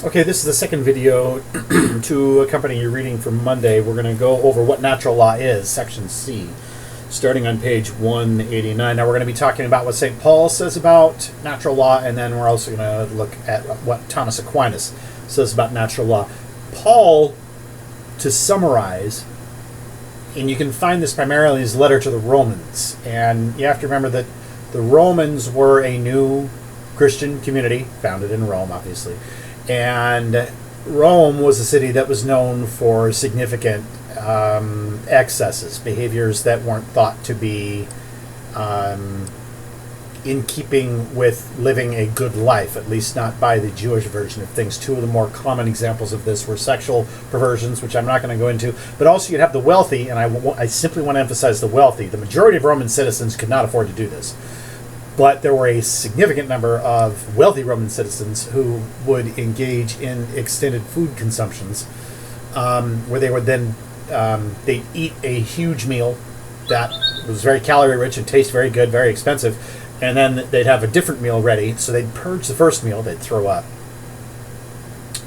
Okay, this is the second video to accompany your reading for Monday. We're going to go over what natural law is, section C, starting on page 189. Now we're going to be talking about what St. Paul says about natural law, and then we're also going to look at what Thomas Aquinas says about natural law. Paul, to summarize, and you can find this primarily in his letter to the Romans, and you have to remember that the Romans were a new Christian community, founded in Rome, obviously. And Rome was a city that was known for significant excesses, behaviors that weren't thought to be in keeping with living a good life, at least not by the Jewish version of things. Two of the more common examples of this were sexual perversions, which I'm not going to go into, but also you'd have the wealthy, and I simply want to emphasize the wealthy. The majority of Roman citizens could not afford to do this. But there were a significant number of wealthy Roman citizens who would engage in extended food consumptions, where they would then they'd eat a huge meal that was very calorie rich and taste very good, very expensive, and then they'd have a different meal ready. So they'd purge the first meal, they'd throw up,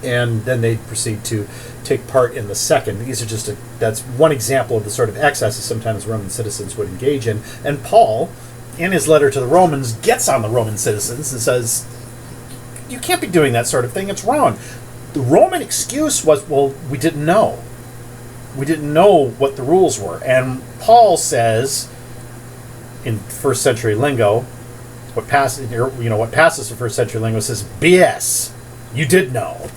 and then they'd proceed to take part in the second. These are that's one example of the sort of excesses sometimes Roman citizens would engage in. And Paul, in his letter to the Romans, gets on the Roman citizens and says, you can't be doing that sort of thing, it's wrong. The Roman excuse was, well, we didn't know. We didn't know what the rules were. And Paul says, in first century lingo, what passes for first century lingo says, BS, you did know.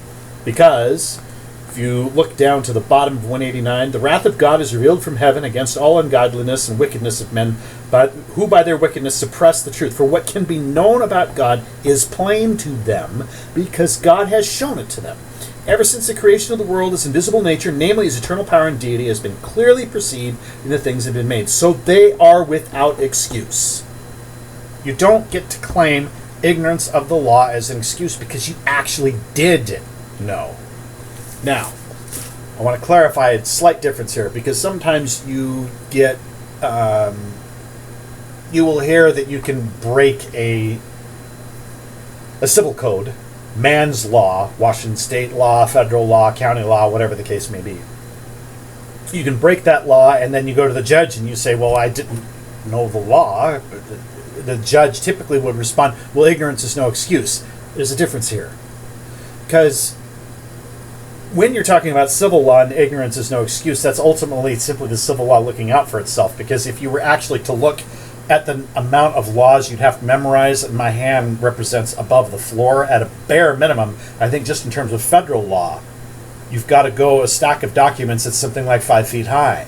Because if you look down to the bottom of 189, the wrath of God is revealed from heaven against all ungodliness and wickedness of men, but who by their wickedness suppress the truth. For what can be known about God is plain to them, because God has shown it to them. Ever since the creation of the world, his invisible nature, namely his eternal power and deity, has been clearly perceived in the things that have been made. So they are without excuse. You don't get to claim ignorance of the law as an excuse because you actually did know. Now, I want to clarify a slight difference here, because sometimes you get, you will hear that you can break a civil code, man's law, Washington state law, federal law, county law, whatever the case may be. You can break that law, and then you go to the judge and you say, well, I didn't know the law. The judge typically would respond, well, ignorance is no excuse. There's a difference here. Because when you're talking about civil law and ignorance is no excuse, that's ultimately simply the civil law looking out for itself. Because if you were actually to look at the amount of laws you'd have to memorize, and my hand represents above the floor, at a bare minimum, I think just in terms of federal law, you've got to go a stack of documents that's something like 5 feet high.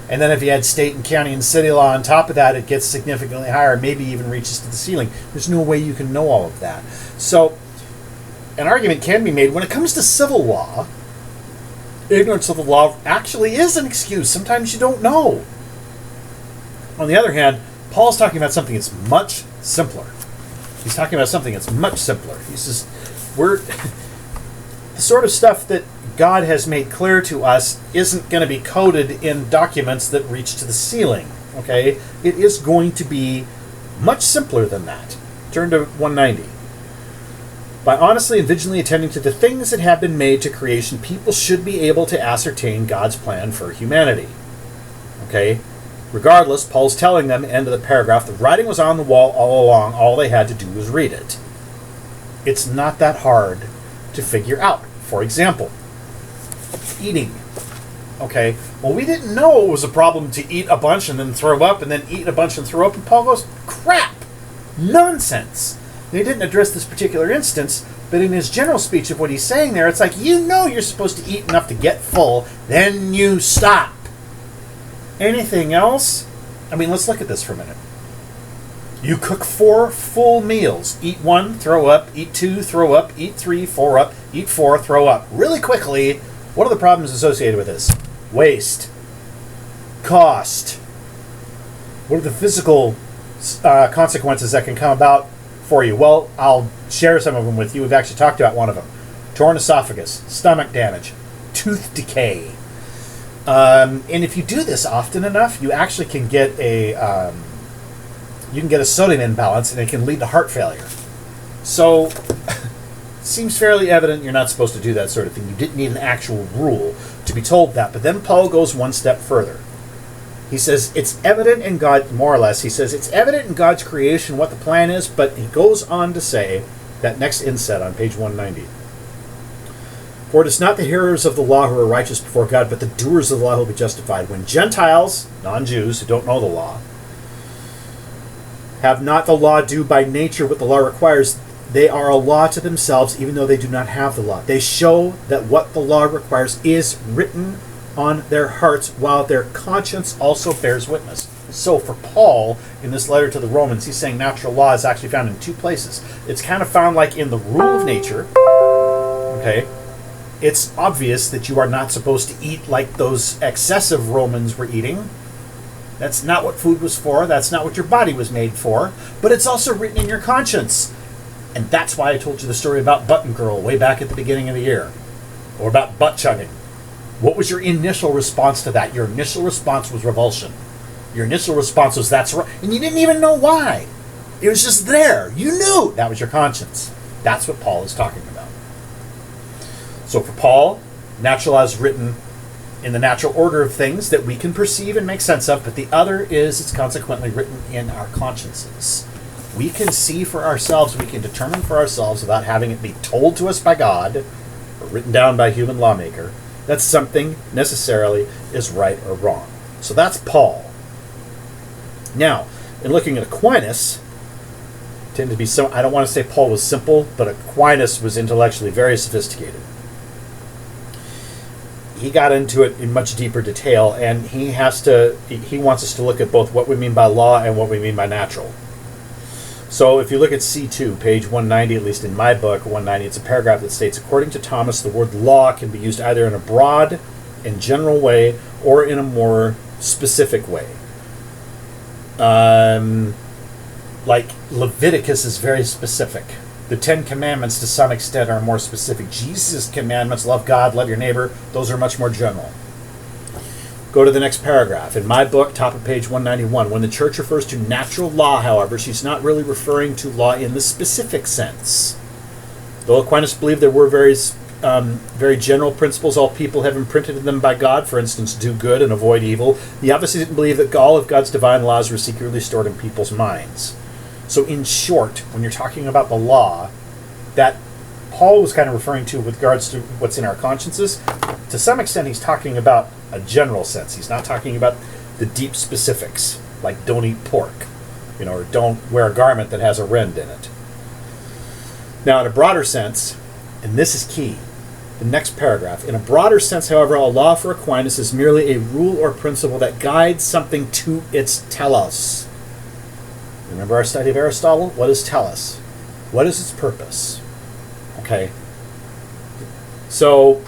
And then if you add state and county and city law on top of that, it gets significantly higher, maybe even reaches to the ceiling. There's no way you can know all of that. So an argument can be made when it comes to civil law, ignorance of the law actually is an excuse. Sometimes you don't know. On the other hand, Paul's talking about something that's much simpler. He's talking about something that's much simpler. He says, the sort of stuff that God has made clear to us isn't going to be coded in documents that reach to the ceiling. Okay? It is going to be much simpler than that. Turn to 190. By honestly and vigilantly attending to the things that have been made to creation, people should be able to ascertain God's plan for humanity. Okay? Regardless, Paul's telling them, end of the paragraph, the writing was on the wall all along. All they had to do was read it. It's not that hard to figure out. For example, eating. Okay, well, we didn't know it was a problem to eat a bunch and then throw up, and then eat a bunch and throw up, and Paul goes, crap! Nonsense! They didn't address this particular instance, but in his general speech of what he's saying there, it's like, you know you're supposed to eat enough to get full, then you stop. Anything else? I mean, let's look at this for a minute. You cook 4 full meals. Eat 1, throw up. Eat 2, throw up. Eat 3, 4 up. Eat 4, throw up. Really quickly, what are the problems associated with this? Waste. Cost. What are the physical consequences that can come about for you? Well, I'll share some of them with you. We've actually talked about one of them. Torn esophagus, stomach damage, tooth decay. And if you do this often enough, you actually can get a sodium imbalance, and it can lead to heart failure. So seems fairly evident you're not supposed to do that sort of thing. You didn't need an actual rule to be told that. But then Paul goes one step further. He says it's evident in God, more or less, he says it's evident in God's creation what the plan is, but he goes on to say, that next inset on page 190, for it is not the hearers of the law who are righteous before God, but the doers of the law who will be justified. When Gentiles, non-Jews who don't know the law, have not the law do by nature what the law requires, they are a law to themselves, even though they do not have the law. They show that what the law requires is written on their hearts, while their conscience also bears witness. So for Paul, in this letter to the Romans, he's saying natural law is actually found in two places. It's kind of found like in the rule of nature. Okay? It's obvious that you are not supposed to eat like those excessive Romans were eating. That's not what food was for. That's not what your body was made for. But it's also written in your conscience. And that's why I told you the story about Button Girl way back at the beginning of the year. Or about butt chugging. What was your initial response to that? Your initial response was revulsion. Your initial response was, that's right. And you didn't even know why. It was just there. You knew. That was your conscience. That's what Paul is talking about. So for Paul, natural law is written in the natural order of things that we can perceive and make sense of, but the other is it's consequently written in our consciences. We can see for ourselves, we can determine for ourselves without having it be told to us by God or written down by a human lawmaker that something necessarily is right or wrong. So that's Paul. Now, in looking at Aquinas, tended to be so, I don't want to say Paul was simple, but Aquinas was intellectually very sophisticated. He got into it in much deeper detail, and he wants us to look at both what we mean by law and what we mean by natural. So if you look at C2, page 190, at least in my book, 190, it's a paragraph that states, according to Thomas, the word law can be used either in a broad and general way or in a more specific way. Like Leviticus is very specific. The Ten Commandments, to some extent, are more specific. Jesus' commandments, love God, love your neighbor, those are much more general. Go to the next paragraph. In my book, top of page 191, when the church refers to natural law, however, she's not really referring to law in the specific sense. Though Aquinas believed there were very general principles all people have imprinted in them by God, for instance, do good and avoid evil, he obviously didn't believe that all of God's divine laws were secretly stored in people's minds. So in short, when you're talking about the law, that Paul was kind of referring to with regards to what's in our consciences, to some extent he's talking about a general sense. He's not talking about the deep specifics, like don't eat pork, or don't wear a garment that has a rend in it. Now, in a broader sense, and this is key, the next paragraph, in a broader sense, however, a law for Aquinas is merely a rule or principle that guides something to its telos. Remember our study of Aristotle? What is telos? What is its purpose? Okay. So,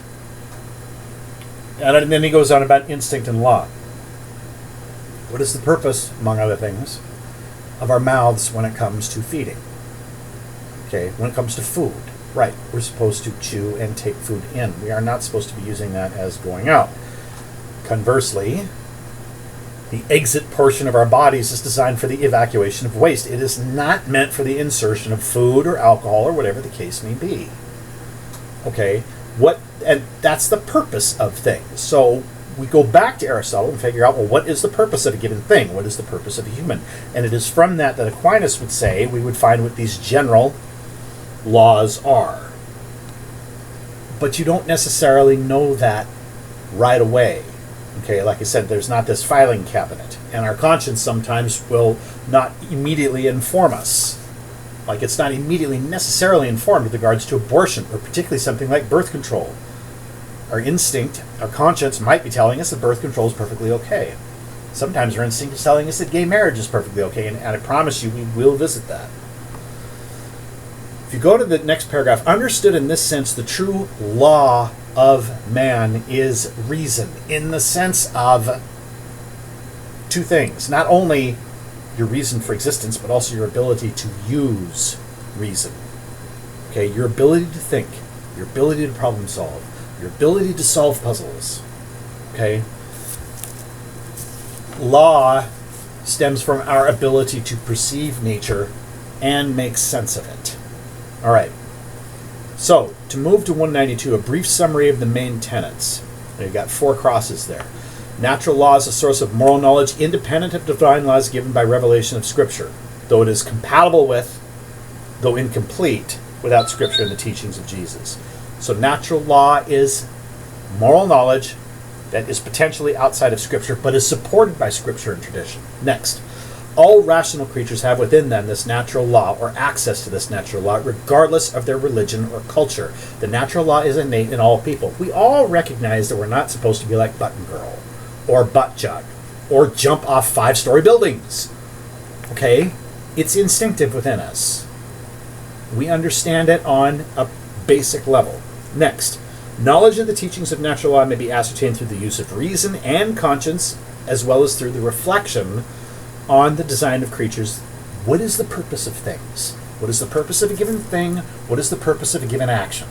and then he goes on about instinct and law. What is the purpose, among other things, of our mouths when it comes to feeding? Okay, when it comes to food. Right, we're supposed to chew and take food in. We are not supposed to be using that as going out. Conversely, the exit portion of our bodies is designed for the evacuation of waste. It is not meant for the insertion of food or alcohol or whatever the case may be. Okay, and that's the purpose of things. So we go back to Aristotle and figure out, well, what is the purpose of a given thing? What is the purpose of a human? And it is from that Aquinas would say we would find what these general laws are. But you don't necessarily know that right away. Okay, like I said, there's not this filing cabinet, and our conscience sometimes will not immediately inform us. Like it's not immediately necessarily informed with regards to abortion, or particularly something like birth control. Our instinct, our conscience might be telling us that birth control is perfectly okay. Sometimes our instinct is telling us that gay marriage is perfectly okay, and I promise you we will visit that. If you go to the next paragraph, understood in this sense, the true law of man is reason, in the sense of two things. Not only your reason for existence, but also your ability to use reason. Okay, your ability to think, your ability to problem solve, your ability to solve puzzles. Okay? Law stems from our ability to perceive nature and make sense of it. All right. So, to move to 192, a brief summary of the main tenets. You've got 4 crosses there. Natural law is a source of moral knowledge independent of divine laws given by revelation of Scripture, though it is compatible with, though incomplete, without Scripture and the teachings of Jesus. So natural law is moral knowledge that is potentially outside of Scripture, but is supported by Scripture and tradition. Next, all rational creatures have within them this natural law, or access to this natural law, regardless of their religion or culture. The natural law is innate in all people. We all recognize that we're not supposed to be like Button Girl, or Butt Jug, or jump off 5-story buildings. Okay? It's instinctive within us. We understand it on a basic level. Next, knowledge of the teachings of natural law may be ascertained through the use of reason and conscience, as well as through the reflection on the design of creatures. What is the purpose of things? What is the purpose of a given thing? What is the purpose of a given action?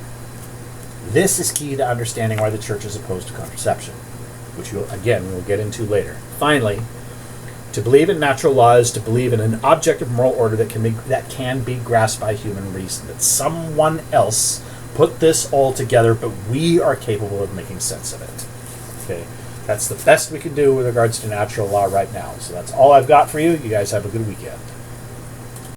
This is key to understanding why the church is opposed to contraception, which we'll get into later. Finally, to believe in natural law is to believe in an objective moral order that can be grasped by human reason. That someone else put this all together, but we are capable of making sense of it. Okay, that's the best we can do with regards to natural law right now. So that's all I've got for you. You guys have a good weekend.